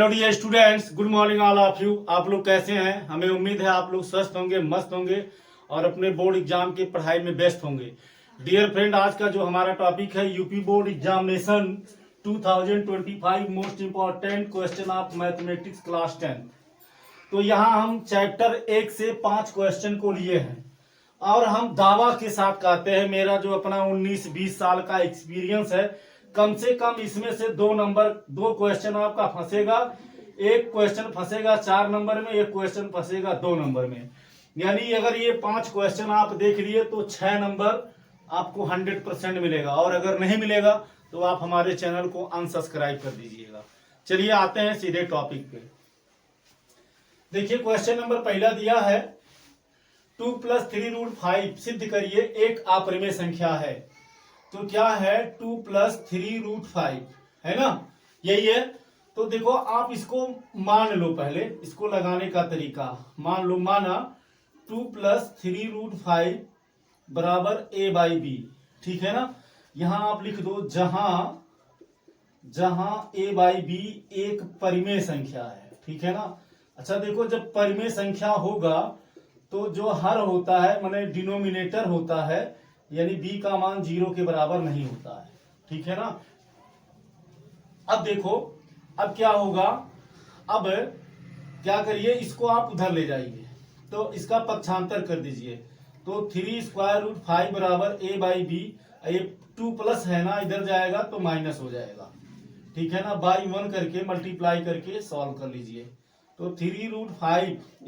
Hello dear students, good morning all of you. आप लोग कैसे हैं? हमें उम्मीद है आप लोग स्वस्थ होंगे, मस्त होंगे और अपने बोर्ड एग्जाम की पढ़ाई में व्यस्त होंगे। डियर फ्रेंड, आज का जो हमारा टॉपिक है UP board examination 2025 most important question of mathematics class 10। तो यहाँ हम चैप्टर 1 से 5 क्वेश्चन को लिए हैं और हम दावा के साथ कहते हैं, मेरा जो अपना 19-20 साल का एक्सपीरियंस है, कम से कम इसमें से दो क्वेश्चन आपका फंसेगा। एक क्वेश्चन फंसेगा 4 नंबर में, एक क्वेश्चन फंसेगा 2 नंबर में। यानी अगर ये 5 क्वेश्चन आप देख लिए तो 6 नंबर आपको 100% मिलेगा, और अगर नहीं मिलेगा तो आप हमारे चैनल को अनसब्सक्राइब कर दीजिएगा। चलिए आते हैं सीधे टॉपिक पे। देखिए क्वेश्चन नंबर पहला दिया है 2 + 3√5 सिद्ध करिए एक अपरिमेय संख्या है। तो क्या है 2 + 3√5 है ना, यही है। तो देखो आप इसको मान लो, पहले इसको लगाने का तरीका मान लो। माना 2 + 3√5 बराबर a/b, ठीक है ना। यहां आप लिख दो जहां a/b एक परिमेय संख्या है, ठीक है ना। अच्छा देखो, जब परिमेय संख्या होगा तो जो हर होता है माने डिनोमिनेटर होता है, यानी b का मान 0 के बराबर नहीं होता है, ठीक है ना। अब देखो अब क्या होगा, अब क्या करिए, इसको आप उधर ले जाइए तो इसका पक्षांतर कर दीजिए। तो 3√5 बराबर a/b, ये 2 प्लस है ना, इधर जाएगा तो माइनस हो जाएगा, ठीक है ना। बाई 1 करके मल्टीप्लाई करके सॉल्व कर लीजिए। तो 3√5 =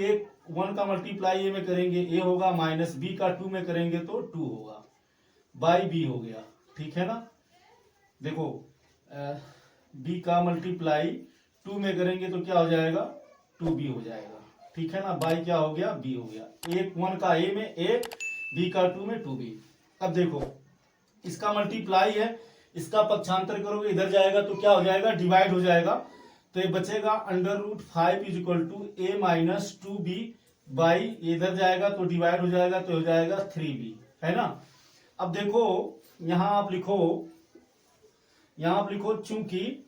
एक 1 का मल्टीप्लाई ए में करेंगे ए होगा, माइनस b का 2 में करेंगे तो 2 होगा, बाई b हो गया, ठीक है ना। देखो b का मल्टीप्लाई 2 में करेंगे तो क्या हो जाएगा, 2b हो जाएगा, ठीक है ना। बाई क्या हो गया, b हो गया। एक 1 का a में a, b का 2 में 2b। अब देखो इसका मल्टीप्लाई है, इसका पक्षांतर करोगे इधर जाएगा तो क्या हो जाएगा, डिवाइड हो जाएगा। तो ये बचेगा √5 = a - 2b बाई, इधर जाएगा तो डिवाइड हो जाएगा तो हो जाएगा 3b, है ना। अब देखो यहां आप लिखो चूंकि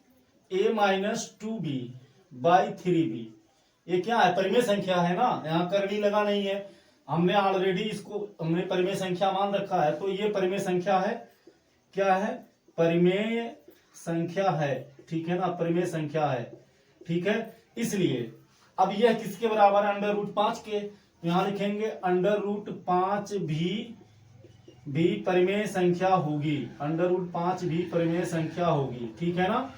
a - 2b बाई 3b, ये क्या है, परिमेय संख्या है ना, यहाँ करनी लगा नहीं है, हमने ऑलरेडी इसको हमने परिमेय संख्या मान रखा है। तो ये परिमेय संख्या है, क्या है, परिमेय संख्या है, ठीक है ना, परिमेय संख्या है, ठीक है। इसलिए अब यह किसके बराबर है, √5 के। तो यहां लिखेंगे √5 भी परिमेय संख्या होगी, √5 भी परिमेय संख्या होगी, ठीक है ना।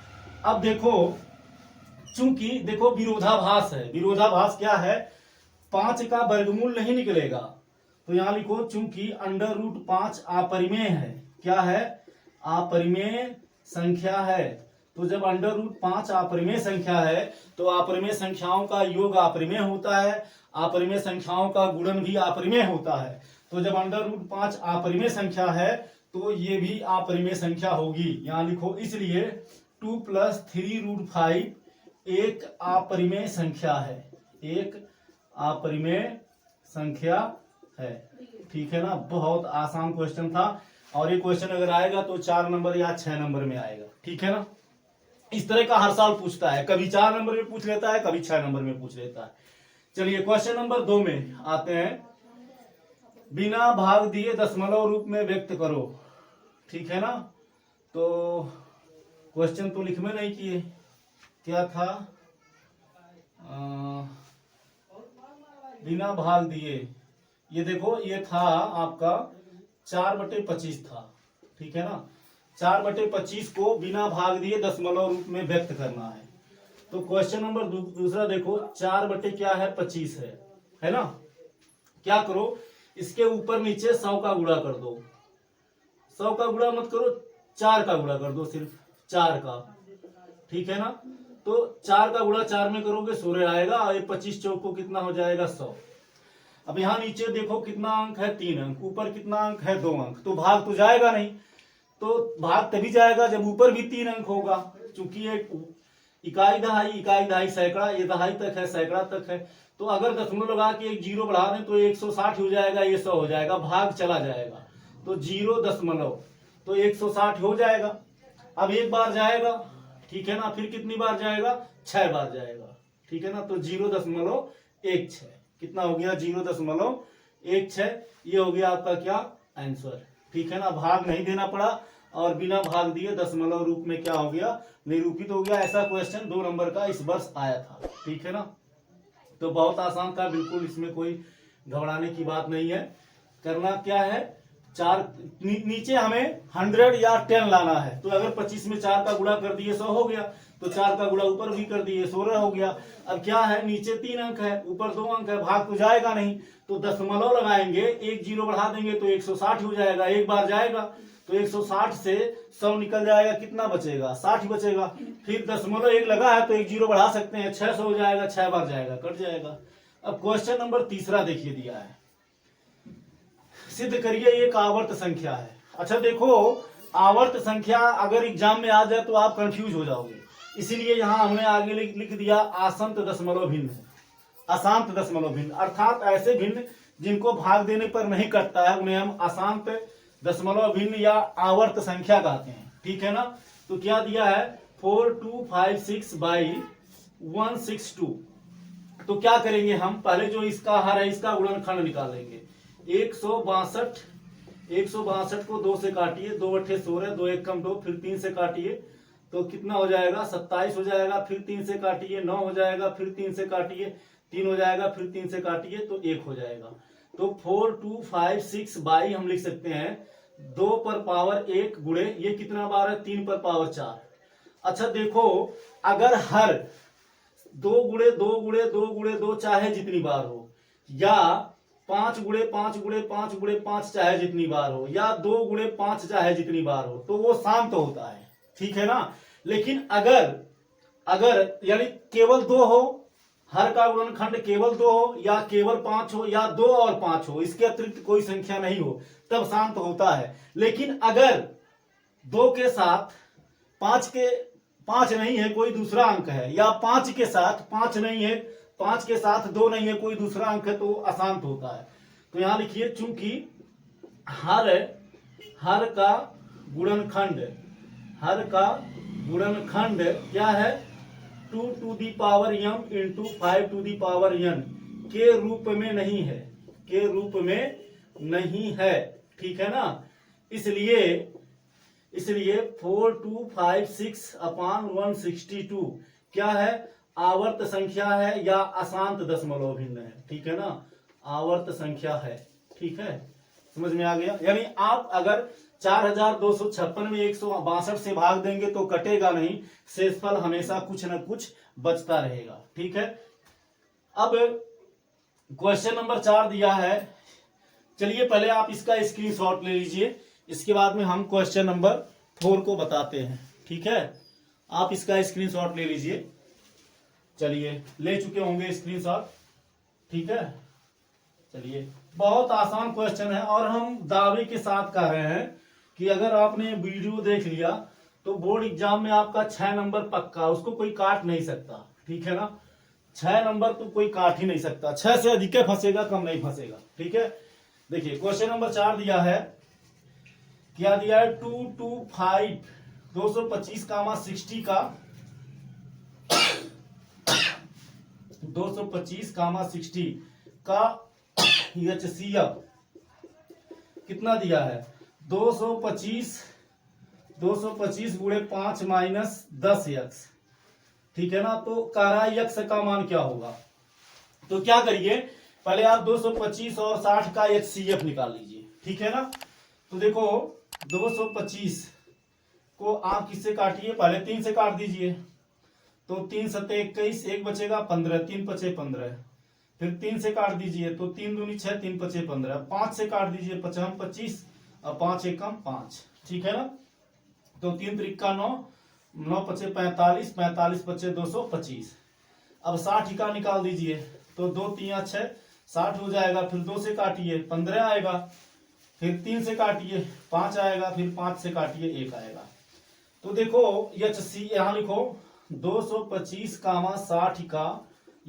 अब देखो चूंकि देखो विरोधाभास है, विरोधाभास क्या है, 5 का वर्गमूल नहीं निकलेगा। तो यहां लिखो चूंकि √5 अपरिमेय है, क्या है, अपरिमेय संख्या है। तो जब √5 अपरिमेय संख्या है तो अपरिमेय संख्याओं का योग अपरिमेय होता है, अपरिमेय संख्याओं का गुणन भी अपरिमेय होता है। तो जब √5 अपरिमेय संख्या है तो ये भी अपरिमेय संख्या होगी, यहां लिखो। इसलिए 2 + 3√5 एक अपरिमेय संख्या है, एक अपरिमेय संख्या है, ठीक है ना। बहुत आसान क्वेश्चन था, और ये क्वेश्चन अगर आएगा तो 4 नंबर या 6 नंबर में आएगा, ठीक है ना। इस तरह का हर साल पूछता है, कभी 4 नंबर में पूछ लेता है, कभी 6 नंबर में पूछ लेता है। चलिए क्वेश्चन नंबर 2 में आते हैं। बिना भाग दिए दशमलव रूप में व्यक्त करो, ठीक है ना। तो क्वेश्चन तो लिख में नहीं किए, क्या था, बिना भाग दिए, ये देखो ये था आपका 4/25 था, ठीक है ना। 4/25 को बिना भाग दिए दशमलव रूप में व्यक्त करना है। तो क्वेश्चन नंबर दूसरा देखो, 4/25 है ना। क्या करो, इसके ऊपर नीचे 100 का गुणा कर दो, 100 का गुणा मत करो, 4 का गुणा कर दो, सिर्फ 4 का, ठीक है ना। तो 4 का गुणा 4 में करोगे 16 आएगा, और 25 चौक को कितना हो जाएगा, 100। अब यहाँ नीचे देखो कितना अंक है, 3 अंक, ऊपर कितना अंक है, 2 अंक। तो भाग तो जाएगा नहीं, तो भाग तभी जाएगा जब ऊपर भी 3 अंक होगा, क्योंकि ये इकाई दहाई सैकड़ा, ये दहाई तक है, सैकड़ा तक है। तो अगर दशमलव लगा के एक 0 बढ़ा दें तो 160 हो जाएगा, ये 100 हो जाएगा, भाग चला जाएगा। तो 0 दशमलव तो 160 हो जाएगा। अब एक बार जाएगा, ठीक है ना, फिर कितनी बार जाएगा, 6 बार जाएगा, ठीक है ना। तो 0.16 कितना हो गया, 0.16। ये हो गया आपका क्या आंसर, ठीक है ना। भाग नहीं देना पड़ा और बिना भाग दिए दशमलव रूप में क्या हो गया, निरूपित हो गया। ऐसा क्वेश्चन 2 नंबर का इस वर्ष आया था, ठीक है ना। तो बहुत आसान था, बिल्कुल इसमें कोई घबराने की बात नहीं है। करना क्या है, नीचे हमें 100 या 10 लाना है। तो अगर 25 में 4 का गुणा कर दिए 100 हो गया, तो 4 का गुणा ऊपर भी कर दिए 16 हो गया। अब क्या है, नीचे 3 अंक है, ऊपर 2 अंक है, भाग तो जाएगा नहीं, तो दशमलव लगाएंगे, एक जीरो बढ़ा देंगे तो 160 हो जाएगा, एक बार जाएगा। तो 160 से 100 निकल जाएगा, कितना बचेगा, 60 बचेगा। फिर दशमलव 1 लगा है तो एक जीरो बढ़ा सकते हैं, 600 हो जाएगा, 6 बार जाएगा, कट जाएगा। अब क्वेश्चन नंबर तीसरा देखिए, दिया है, सिद्ध करिए एक आवर्त संख्या है। अच्छा देखो, आवर्त संख्या अगर एग्जाम में आ जाए तो आप कंफ्यूज हो जाओगे, इसीलिए यहां हमने आगे लिख दिया आसंत दशमलव भिन्न। अशांत दशमलव भिन्न अर्थात ऐसे भिन्न जिनको भाग देने पर नहीं कटता है, उन्हें हम अशांत दशमलव भिन्न या आवर्त संख्या कहते हैं, ठीक है ना। तो क्या दिया है, 4256/162। तो क्या करेंगे हम, पहले जो इसका हर है इसका गुणनखंड निकालेंगे। 162 को 2 से काटिए, 2 अट्ठे 16, 2 एक कम 2, फिर 3 से काटिए तो कितना हो जाएगा, 27 हो जाएगा, फिर 3 से काटिए 9 हो जाएगा, फिर 3 से काटिए 3 हो जाएगा, फिर 3 से काटिए तो 1 हो जाएगा। तो 4256 बाई हम लिख सकते हैं 2 पर पावर 1 गुणे ये कितना बार है, 3 पर पावर 4। अच्छा देखो, अगर हर 2 गुणे 2 गुणे 2 गुणे 2 चाहे जितनी बार हो, या 5 गुणे 5 गुणे 5 गुणे 5 चाहे जितनी बार हो, या 2 गुणे 5 चाहे जितनी बार हो, तो वो शांत होता है, ठीक है ना। लेकिन अगर यानी केवल 2 हो, हर का गुणनखंड केवल 2 हो, या केवल 5 हो, या 2 और 5 हो, इसके अतिरिक्त कोई संख्या नहीं हो, तब शांत होता है। लेकिन अगर 2 के साथ 5 नहीं है, कोई दूसरा अंक है, या 5 के साथ 5 नहीं है, 5 के साथ 2 नहीं है, कोई दूसरा अंक है, तो अशांत होता है। तो यहां लिखिए, चूंकि हर का गुणनखंड क्या है, 2 to the power m into 5 to the power n के रूप में नहीं है, ठीक है ना। इसलिए 4256/162 क्या है, आवर्त संख्या है या अशांत दशमलव भिन्न है, ठीक है ना, आवर्त संख्या है, ठीक है, समझ में आ गया। यानी आप अगर 4256 में 162 से भाग देंगे तो कटेगा नहीं, शेषफल हमेशा कुछ न कुछ बचता रहेगा, ठीक है। अब क्वेश्चन नंबर 4 दिया है, चलिए पहले आप इसका स्क्रीनशॉट ले लीजिए, इसके बाद में हम क्वेश्चन नंबर 4 को बताते हैं, ठीक है। आप इसका स्क्रीनशॉट ले लीजिए, चलिए ले चुके होंगे स्क्रीनशॉट, ठीक है। चलिए, बहुत आसान क्वेश्चन है और हम दावे के साथ कह रहे हैं कि अगर आपने वीडियो देख लिया तो बोर्ड एग्जाम में आपका 6 नंबर पक्का, उसको कोई काट नहीं सकता, ठीक है ना। 6 नंबर तो कोई काट ही नहीं सकता, 6 से अधिक फंसेगा, कम नहीं फंसेगा, ठीक है। देखिए क्वेश्चन नंबर 4 दिया है, क्या दिया है, 225,60 का 225,60 का HCF कितना दिया है, 225 गुणे 5 माइनस 10x, ठीक है ना। तो कारा यक्स का मान क्या होगा, तो क्या करिए, पहले आप 225 और 60 का HCF निकाल लीजिए, ठीक है ना। तो देखो 225 को आप किससे काटिए, पहले 3 से काट दीजिए, तो 3 सत्ते 21, 1 बचेगा 15, 3 पचे 15, फिर 3 से काट दीजिए तो 3 दूनी 6, 3 पचे 15, 5 से काट दीजिए 5 25 और 5 एकम 5, ठीक है ना। तो 3 त्रिका 9, 9 पचे 45, 45 पचे 225। अब 60 का निकाल दीजिए, तो 2 3 6, 60 हो जाएगा, फिर 2 से काटिए 15 आएगा, फिर 3 से काटिए 5 आएगा, फिर 5 से काटिए 1 आएगा। तो देखो HC यहां लिखो 225,60 का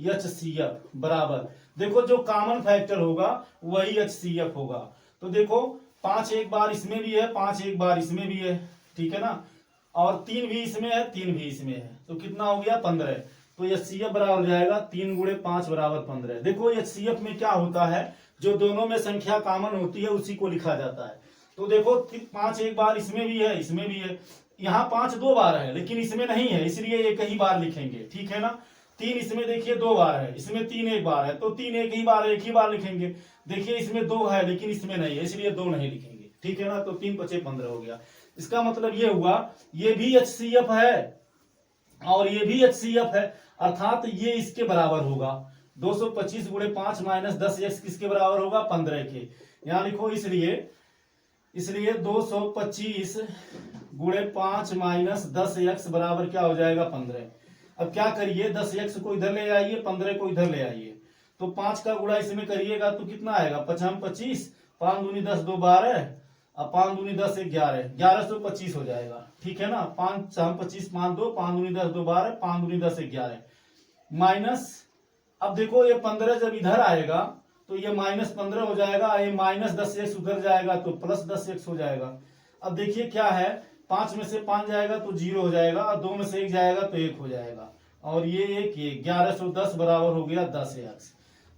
HCF बराबर, देखो जो कॉमन फैक्टर होगा वही HCF होगा। तो देखो 5 एक बार इसमें भी है, 5 एक बार इसमें भी है, ठीक है ना, और 3 भी इसमें है, 3 भी इसमें है, तो कितना हो गया 15। तो HCF बराबर हो जाएगा 3 गुणे 5 बराबर 15। देखो HCF में क्या होता है, जो दोनों में संख्या कॉमन होती है उसी को लिखा जाता है। तो देखो 5 एक बार इसमें भी है, इसमें भी है, यहाँ 5 2 बार है, लेकिन इसमें नहीं है, इसलिए एक ही बार लिखेंगे, ठीक है ना। 3 इसमें देखिए 2 बार है, इसमें 3 एक बार है, तो 3 एक ही बार लिखेंगे। देखिए इसमें 2 है लेकिन इसमें नहीं है, इसलिए 2 नहीं लिखेंगे, ठीक है ना। तो 3 × 5 = 15 हो गया। इसका मतलब ये हुआ ये भी HCF है और ये भी HCF है, अर्थात ये इसके बराबर होगा। 225 × 5 - 10x किसके बराबर होगा, 15 के। यहां लिखो इसलिए 225 × 5 - 10x बराबर क्या हो जाएगा, 15। अब क्या करिए, 10x को इधर ले आइए, 15 को इधर ले आइए, तो 5 का गुणा इसमें करिएगा तो कितना आएगा, 5 × 25, 5 दूनी 10, 2 12, अब 5 दूनी 10, 11, 1125 हो जाएगा, ठीक है ना। 5 × 25, 5 2, 5 दूनी 10, 2 12, 5 दूनी 10, 11 माइनस। अब देखो ये 15 जब इधर आएगा तो ये -15 हो जाएगा, ये -10x उधर जाएगा तो +10x हो जाएगा। अब देखिए क्या है, 5 में से 5 जाएगा तो 0 हो जाएगा, और 2 में से 1 जाएगा तो 1 हो जाएगा, और ये 1110 बराबर हो गया 10x।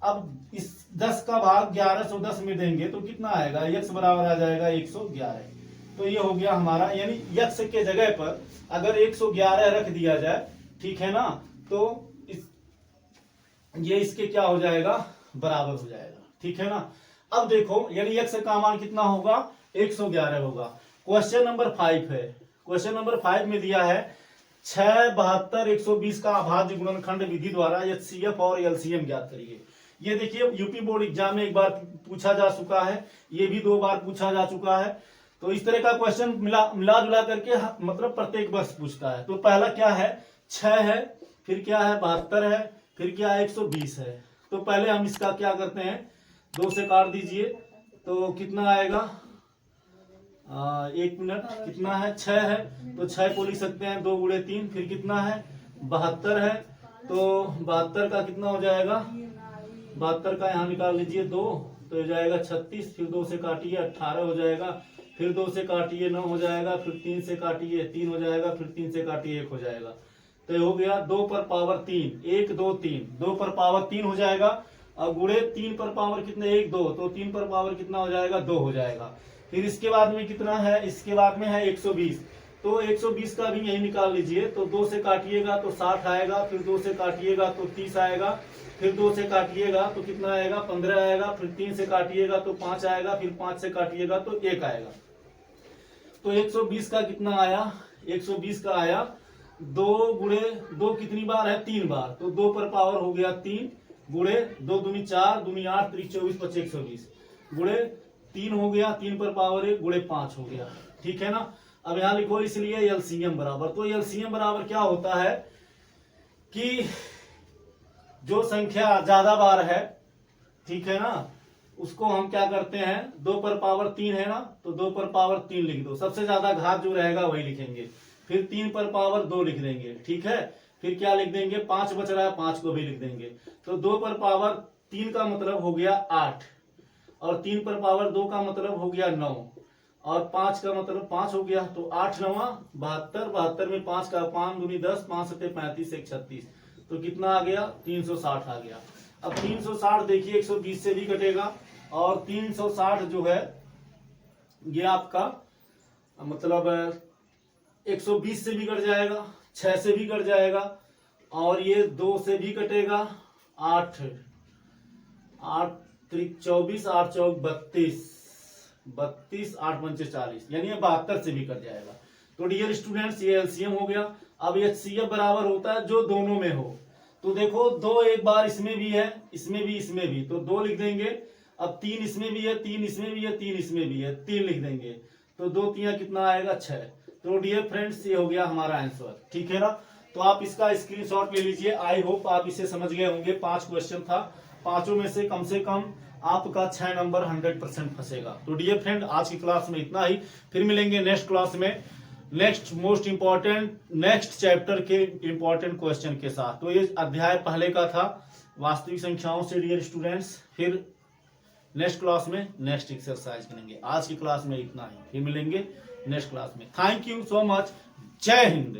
अब इस 10 का भाग 1110 में देंगे तो कितना आएगा, x बराबर आ जाएगा 111। तो ये हो गया हमारा, यानी x के जगह पर अगर 111 रख दिया जाए, ठीक है ना, तो ये इसके क्या हो जाएगा, बराबर हो जाएगा, ठीक है ना। अब देखो यानी x का मान कितना होगा, 111 होगा। क्वेश्चन नंबर 5 है। क्वेश्चन नंबर 5 में दिया है 6, 72, 120 का अभाज्य गुणनखंड विधि द्वारा HCF और LCM ज्ञात करिए। ये देखिए यूपी बोर्ड एग्जाम में एक बार पूछा जा चुका है, ये भी 2 बार पूछा जा चुका है। तो इस तरह का क्वेश्चन मिला जुला करके मतलब प्रत्येक वर्ष पूछता है। तो पहला क्या है, 6 है, फिर क्या है 72 है, फिर क्या है 120 है। तो पहले हम इसका क्या करते हैं, 2 से काट दीजिए तो कितना आएगा, 1 मिनट, कितना है 6 है, तो 6 को लिख सकते हैं 2 × 3, फिर कितना है 72 है, तो 72 का कितना हो जाएगा, 72 का यहाँ निकाल लीजिए 2, तो हो जाएगा 36, फिर 2 से काटिए 18 हो जाएगा, फिर 2 से काटिए 9 हो जाएगा, फिर 3 से काटिए 3 हो जाएगा, फिर 3 से काटिए 1 हो जाएगा। तो ये हो गया 2 पर पावर 3, 1 2 3, 2 पर पावर 3 हो जाएगा, और गुणे 3 पर पावर कितने, 1 2, तो 3 पर पावर कितना हो जाएगा, 2 हो जाएगा। फिर इसके बाद में कितना है, इसके बाद में है 120, तो 120 का भी यही निकाल लीजिए। तो 2 से काटिएगा तो 60 आएगा, फिर 2 से काटिएगा तो 30 आएगा, फिर 2 से काटिएगा तो कितना आएगा, 15 आएगा, फिर 3 से काटिएगा तो 5 आएगा, फिर 5 से काटिएगा तो 1 आएगा। तो 120 का कितना आया, 120 का आया 2 × 2 कितनी बार है, 3 बार, तो 2 पर पावर हो गया 3, गुणे 2 दूनी 4, दूनी 8, 3 24, 25 120, गुणे 3 हो गया, 3 पर पावर 1, गुणे 5 हो गया, ठीक है ना। अब यहां लिखो इसलिए LCM बराबर, तो LCM बराबर क्या होता है कि जो संख्या ज्यादा बार है, ठीक है ना, उसको हम क्या करते हैं, 2 पर पावर 3 है ना, तो 2 पर पावर 3 लिख दो, सबसे ज्यादा घात जो रहेगा वही लिखेंगे। फिर 3 पर पावर 2 लिख देंगे, ठीक है। फिर क्या लिख देंगे, 5 बच रहा है, 5 को भी लिख देंगे। तो 2 पर पावर 3 का मतलब हो गया 8, और 3 पर पावर 2 का मतलब हो गया 9, और 5 का मतलब 5 हो गया, तो 8 9 72, 72 में 5 का 5 दूनी 10, 5 7 35, 1 36, तो कितना आ गया, 360 आ गया। अब 360 देखिए 120 से भी कटेगा, और 360 जो है ये आपका मतलब 120 से भी कट जाएगा, 6 से भी कट जाएगा, और ये 2 से भी कटेगा, 8 8 3 24, 8 4 32, 32 8 5 40, यानी ये 72 से भी कट जाएगा। तो डियर स्टूडेंट्स ये LCM हो गया। अब HCF बराबर होता है जो दोनों में हो। तो देखो 2 एक बार इसमें भी है, इसमें भी, तो 2 लिख देंगे। अब 3 इसमें भी है, 3 इसमें भी है, 3 इसमें भी है, 3 लिख देंगे, तो 2 3 कितना आएगा, 6। तो डियर फ्रेंड्स ये हो गया हमारा आंसर, ठीक है ना। तो आप इसका स्क्रीनशॉट ले लीजिए। आई होप आप इसे समझ गए होंगे। 5 क्वेश्चन था, 5 में से कम आपका 6 नंबर 100% फंसेगा। तो डियर फ्रेंड आज की क्लास में इतना ही, फिर मिलेंगे नेक्स्ट क्लास में next most important next chapter के इंपॉर्टेंट क्वेश्चन के साथ। तो ये अध्याय पहले का था वास्तविक संख्याओं से डियर स्टूडेंट्स। फिर नेक्स्ट क्लास में नेक्स्ट एक्सरसाइज करेंगे। आज की क्लास में इतना ही, फिर मिलेंगे नेक्स्ट क्लास में। Thank you so much. जय हिंद।